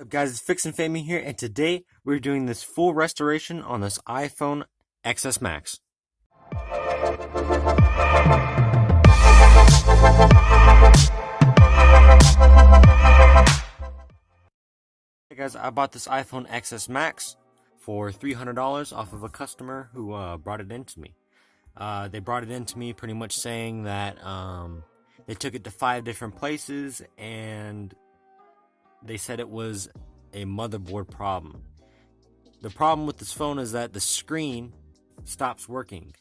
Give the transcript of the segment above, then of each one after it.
Up guys, it's Fix and Family here, and today we're doing this full restoration on this iPhone XS Max. Hey guys, I bought this iPhone XS Max for $300 off of a customer who brought it in to me. They brought it in to me pretty much saying that they took it to 5 different places and they said it was a motherboard problem. The problem with this phone is that the screen stops working.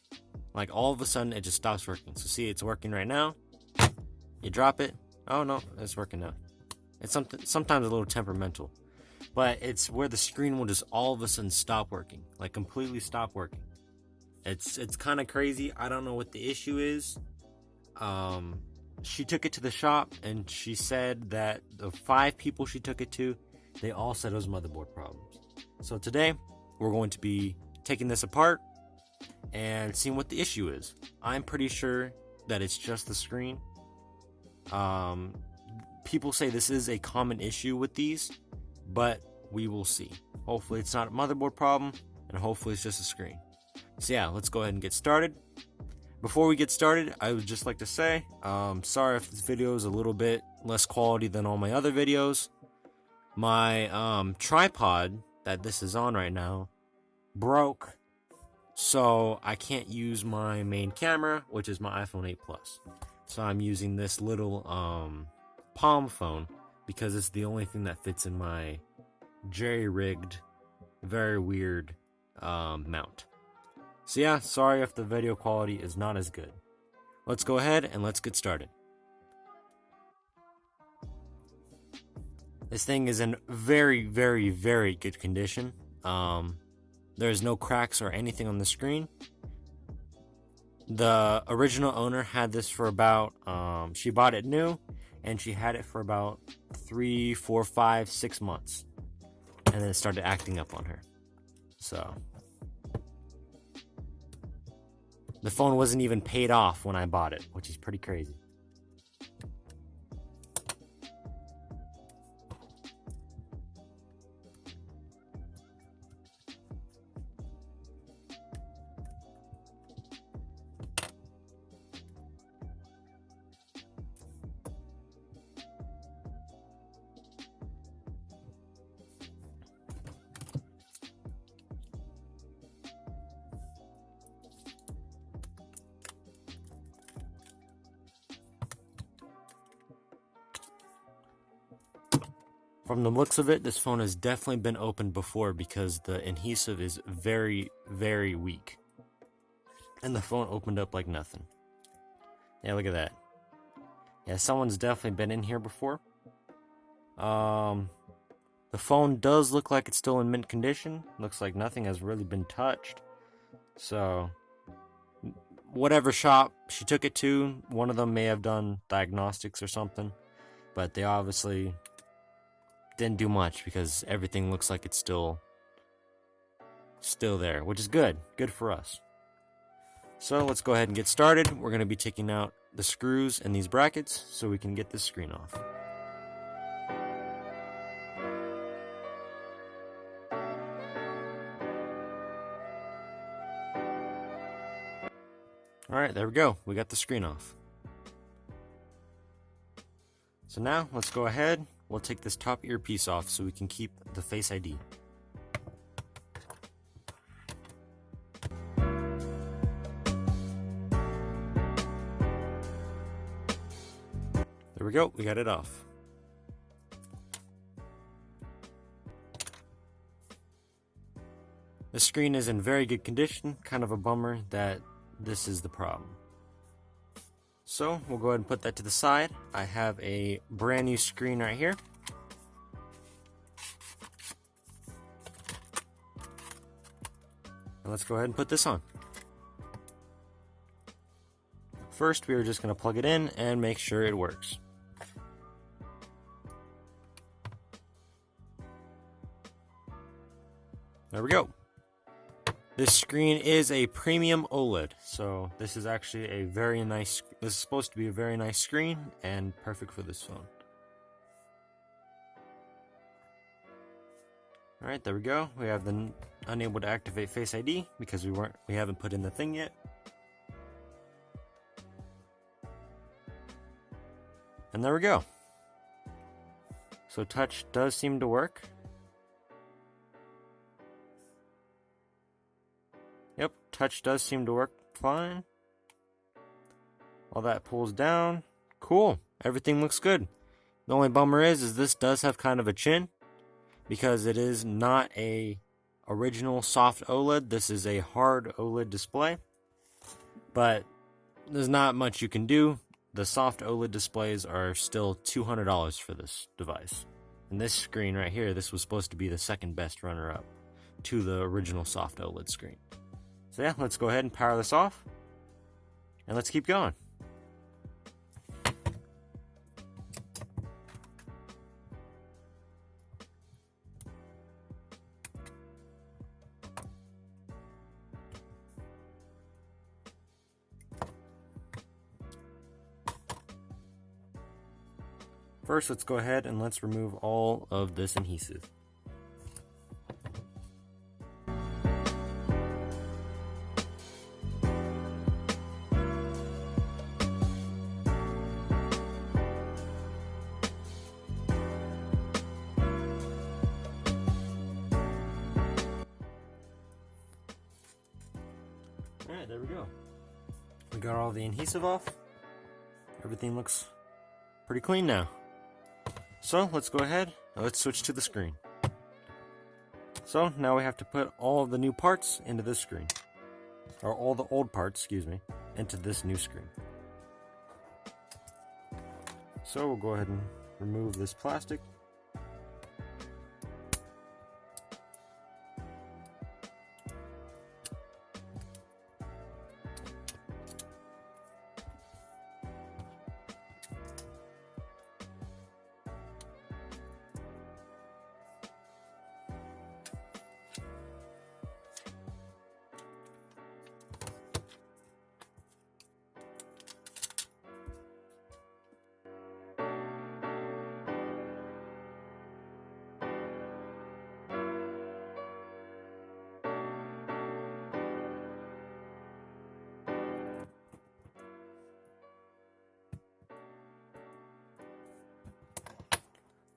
Like all of a sudden it just stops working. So see, it's working right now. You drop it. Oh no, it's working now. It's sometimes a little temperamental. But it's where the screen will just all of a sudden stop working. Like completely stop working. It's kind of crazy. I don't know what the issue is. She took it to the shop and she said that the 5 people she took it to, they all said it was motherboard problems. So today we're going to be taking this apart and seeing what the issue is. I'm pretty sure that it's just the screen. People say this is a common issue with these, but we will see. Hopefully it's not a motherboard problem, and hopefully it's just a screen. So yeah, let's go ahead and get started. Before we get started, I would just like to say, sorry if this video is a little bit less quality than all my other videos. My tripod that this is on right now broke, so I can't use my main camera, which is my iPhone 8 Plus. So I'm using this little palm phone because it's the only thing that fits in my jerry-rigged, very weird mount. So yeah, sorry if the video quality is not as good. Let's go ahead and let's get started. This thing is in very, very, very good condition. There's no cracks or anything on the screen. The original owner had this for about, she bought it new, and she had it for about 3, 4, 5, 6 months. And then it started acting up on her. So the phone wasn't even paid off when I bought it, which is pretty crazy. From the looks of it, this phone has definitely been opened before because the adhesive is very, very weak. And the phone opened up like nothing. Yeah, look at that. Yeah, someone's definitely been in here before. The phone does look like it's still in mint condition. Looks like nothing has really been touched. So, whatever shop she took it to, one of them may have done diagnostics or something. But they obviously didn't do much because everything looks like it's still there, which is good for us. So let's go ahead and get started. We're going to be taking out the screws and these brackets so we can get this screen off. Alright, there we go. We got the screen off. So now let's go ahead. We'll take this top earpiece off so we can keep the Face ID. There we go, we got it off. The screen is in very good condition, kind of a bummer that this is the problem. So we'll go ahead and put that to the side. I have a brand new screen right here. And let's go ahead and put this on. First, we are just going to plug it in and make sure it works. There we go. This screen is a premium OLED, so this is actually a very nice, this is supposed to be a very nice screen and perfect for this phone. Alright, there we go. We have the unable to activate Face ID because we haven't put in the thing yet. And there we go. So touch does seem to work. Yep, touch does seem to work fine. All that pulls down. Cool. Everything looks good. The only bummer is this does have kind of a chin because it is not a original soft OLED. This is a hard OLED display. But there's not much you can do. The soft OLED displays are still $200 for this device. And this screen right here, this was supposed to be the second best runner-up to the original soft OLED screen. So yeah, let's go ahead and power this off. And let's keep going. First, let's go ahead and let's remove all of this adhesive. Alright, there we go. We got all the adhesive off. Everything looks pretty clean now. So let's go ahead and let's switch to the screen. So now we have to put all of the new parts into this screen. Or all the old parts, excuse me, into this new screen. So we'll go ahead and remove this plastic.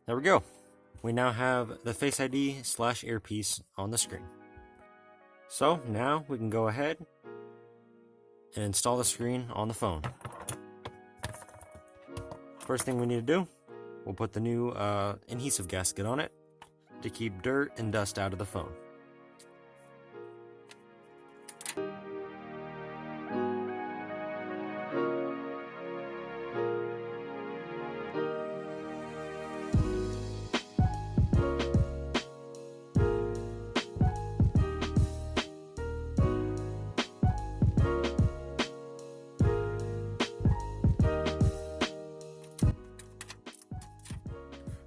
There we go. We now have the Face ID / earpiece on the screen. So now we can go ahead and install the screen on the phone. First thing we need to do, we'll put the new adhesive gasket on it to keep dirt and dust out of the phone.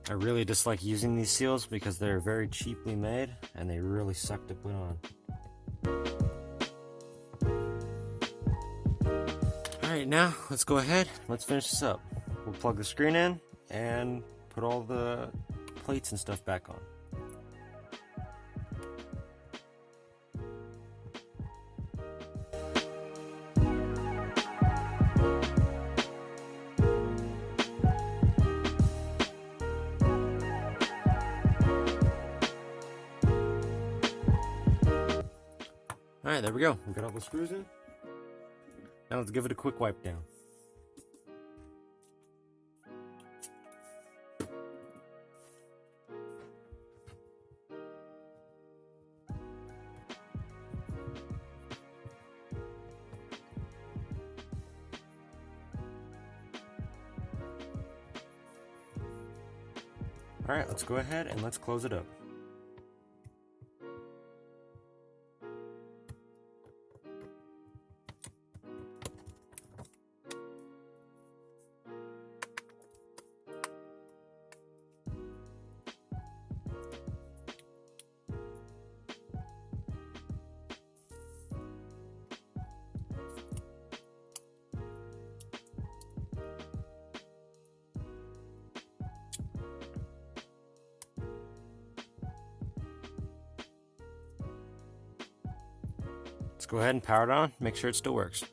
I really dislike using these seals because they're very cheaply made and they really suck to put on. Alright, now let's go ahead, let's finish this up. We'll plug the screen in and put all the plates and stuff back on. Alright, there we go. We got all the screws in. Now let's give it a quick wipe down. Alright, let's go ahead and let's close it up. go ahead and power it on, make sure it still works.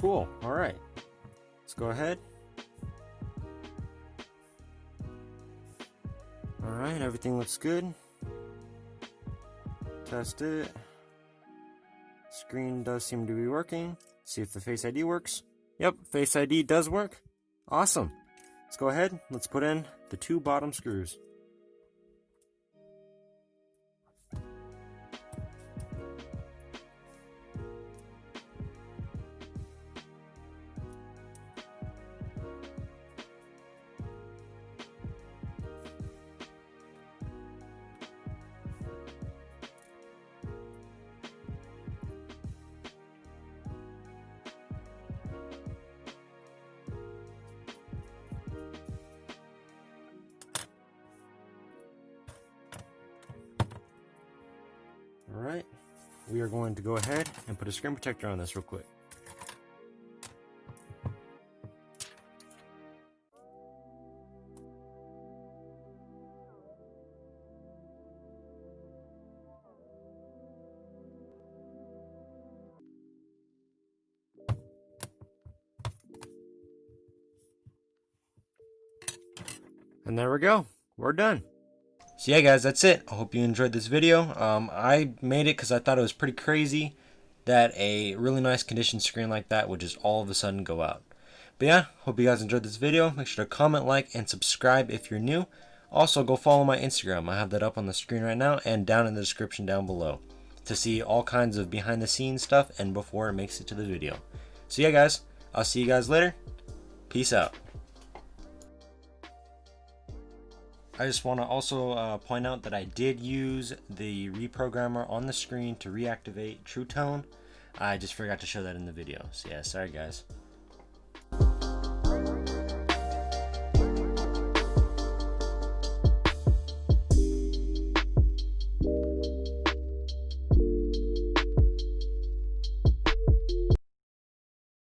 Cool, alright. Let's go ahead. Alright, everything looks good. Test it. Screen does seem to be working. See if the Face ID works. Yep, Face ID does work. Awesome. Let's go ahead. Let's put in the 2 bottom screws. Alright, we are going to go ahead and put a screen protector on this real quick. And there we go, we're done. So yeah guys, that's it. I hope you enjoyed this video. I made it because I thought it was pretty crazy that a really nice condition screen like that would just all of a sudden go out. But yeah, hope you guys enjoyed this video. Make sure to comment, like, and subscribe if you're new. Also, go follow my Instagram. I have that up on the screen right now and down in the description down below to see all kinds of behind the scenes stuff and before it makes it to the video. So yeah guys, I'll see you guys later. Peace out. I just want to also point out that I did use the reprogrammer on the screen to reactivate True Tone. I just forgot to show that in the video. So yeah, sorry guys.